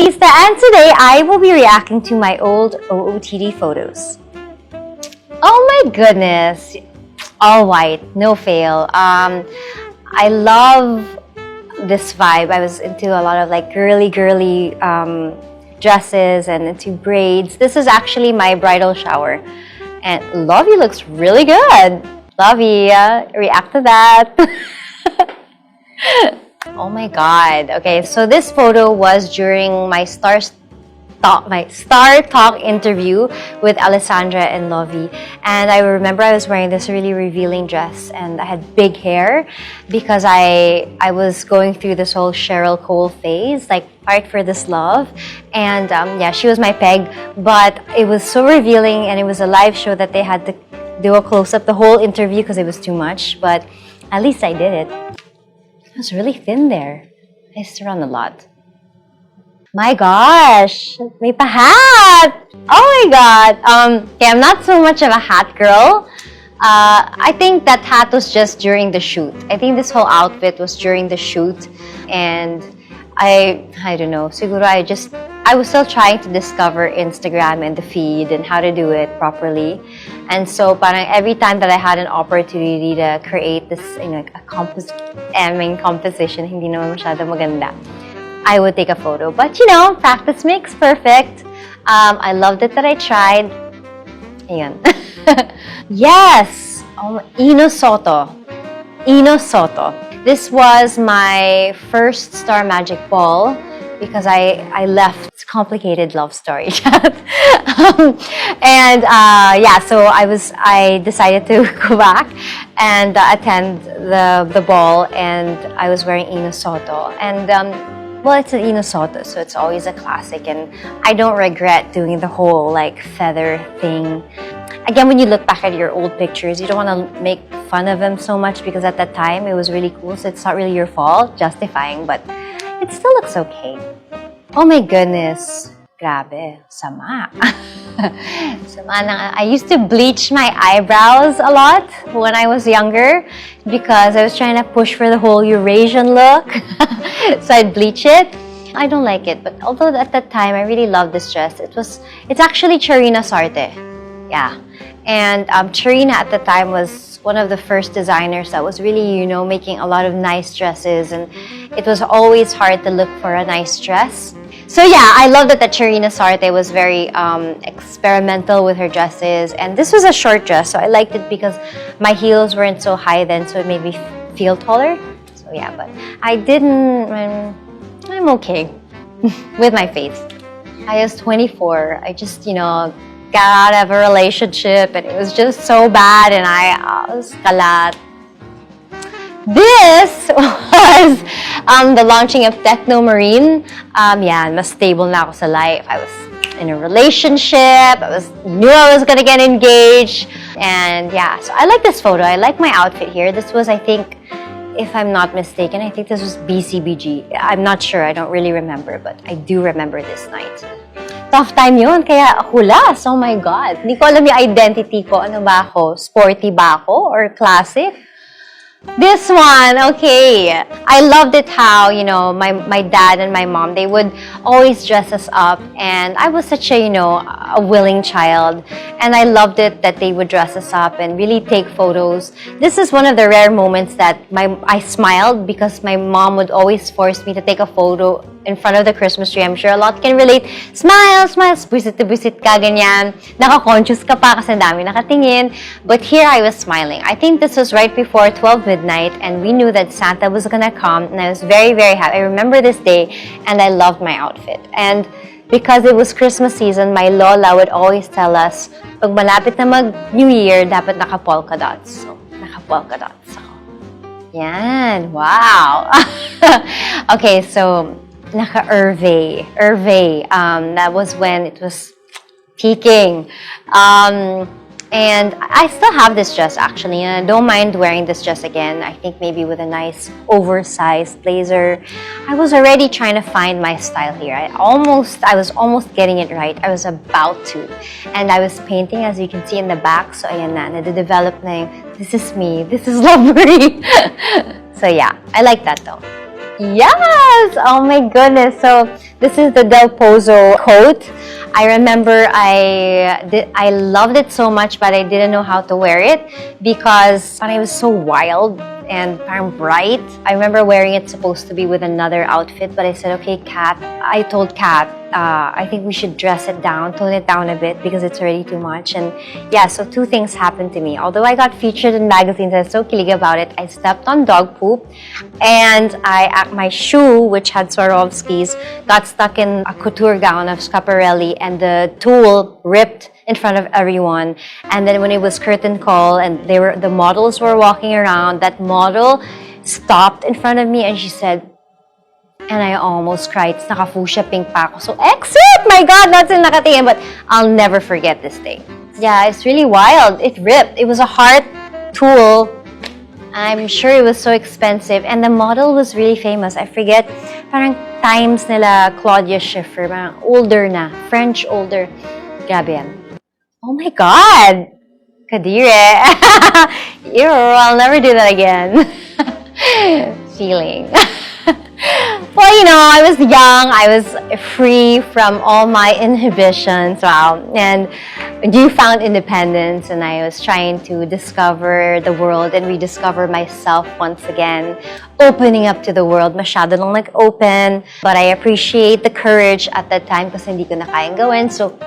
Lisa, and today I will be reacting to my old OOTD photos. Oh my goodness, all white, no fail. I love this vibe. I was into a lot of like girly dresses and into braids. This is actually my bridal shower, and Lovey looks really good. Lovey, react to that. Oh my god. Okay, so this photo was during my Star Talk interview with Alessandra and Lovey. And I remember I was wearing this really revealing dress and I had big hair because I was going through this whole Cheryl Cole phase, like Fight for This Love. And yeah, she was my peg, but it was so revealing and it was a live show that they had to do a close-up the whole interview because it was too much, but at least I did it. I was really thin there. I used to run a lot. My gosh, may pa-hat! Oh my god! Okay, I'm not so much of a hat girl. I think that hat was just during the shoot. I think this whole outfit was during the shoot, and I don't know. Siguro I was still trying to discover Instagram and the feed and how to do it properly. And so, parang every time that I had an opportunity to create this, a composition, hindi naman masyado maganda, I would take a photo. But, practice makes perfect. I loved it that I tried. Ayan. Yes! Oh, Ino Soto. This was my first Star Magic ball because I left. It's a complicated love story. And yeah, so I decided to go back and attend the ball, and I was wearing Ino Soto. And well, it's an Ino Soto, so it's always a classic, and I don't regret doing the whole like feather thing. Again, when you look back at your old pictures, you don't want to make fun of them so much because at that time it was really cool, so it's not really your fault, justifying, but it still looks okay. Oh my goodness. Grabe. Sama. Sama na. I used to bleach my eyebrows a lot when I was younger because I was trying to push for the whole Eurasian look. So I'd bleach it. I don't like it, but although at that time I really loved this dress, it's actually Charina Sarte. Yeah. And Charina at the time was one of the first designers that was really, making a lot of nice dresses, and it was always hard to look for a nice dress. So yeah, I love that Charina Sarte was very experimental with her dresses, and this was a short dress, so I liked it because my heels weren't so high then, so it made me feel taller. So yeah, but I'm okay with my face. I was 24. I just, got out of a relationship and it was just so bad, and I was kalat. This was the launching of Techno Marine. Yeah, mas stable na ako sa life. I was in a relationship. Knew I was gonna get engaged. And yeah, so I like this photo. I like my outfit here. This was, I think, if I'm not mistaken, I think this was BCBG. I'm not sure. I don't really remember, but I do remember this night. Tough time yun, kaya hulas. Oh my God. Hindi ko alam yung identity ko. Ano ba ako? Sporty ba ako? Or classic? This one, okay. I loved it how, my dad and my mom, they would always dress us up, and I was such a, a willing child, and I loved it that they would dress us up and really take photos. This is one of the rare moments that I smiled because my mom would always force me to take a photo in front of the Christmas tree. I'm sure a lot can relate. Smile, smile, buisit to buisit ka, ganyan. Naka-conscious ka pa kasi dami nakatingin. But here I was smiling. I think this was right before 12 midnight, and we knew that Santa was gonna come, and I was very, very happy. I remember this day, and I loved my outfit. And because it was Christmas season, my lola would always tell us, pag malapit na mag-New Year, dapat naka-polka dots. So, naka-polka dots ako. Yan, wow! Okay, so, naka-Hervé. That was when it was peaking. And I still have this dress actually, and I don't mind wearing this dress again. I think maybe with a nice oversized blazer. I was already trying to find my style here. I was almost getting it right. I was about to. And I was painting, as you can see in the back. So ayan na, nade-develop na yung, this is me, this is Lovely. So yeah, I like that though. Yes! Oh my goodness. So this is the Del Pozo coat. I remember I loved it so much, but I didn't know how to wear it because it was so wild and parang bright. I remember wearing it supposed to be with another outfit, but I said, okay, Kat. I told Kat, I think we should dress it down, tone it down a bit because it's already too much. And yeah, so two things happened to me. Although I got featured in magazines, I was so kilig about it. I stepped on dog poop, and my shoe, which had Swarovskis, got stuck in a couture gown of Schiaparelli, and the tulle ripped in front of everyone. And then when it was curtain call and the models were walking around, that model stopped in front of me and she said, and I almost cried. Naka-fuchsia pink pa ako. So, exit! My God, that's in nakatingin. But I'll never forget this day. Yeah, it's really wild. It ripped. It was a heart tulle. I'm sure it was so expensive. And the model was really famous. I forget, parang times nila Claudia Schiffer. Parang older na. French older. Grabe yan. Oh my God! Kadire. Ew, I'll never do that again. Feeling. Well, I was young. I was free from all my inhibitions. Wow. And newfound independence. And I was trying to discover the world and rediscover myself once again. Opening up to the world. Masyado lang open. But I appreciate the courage at that time kasi hindi ko na kayang gawin. So,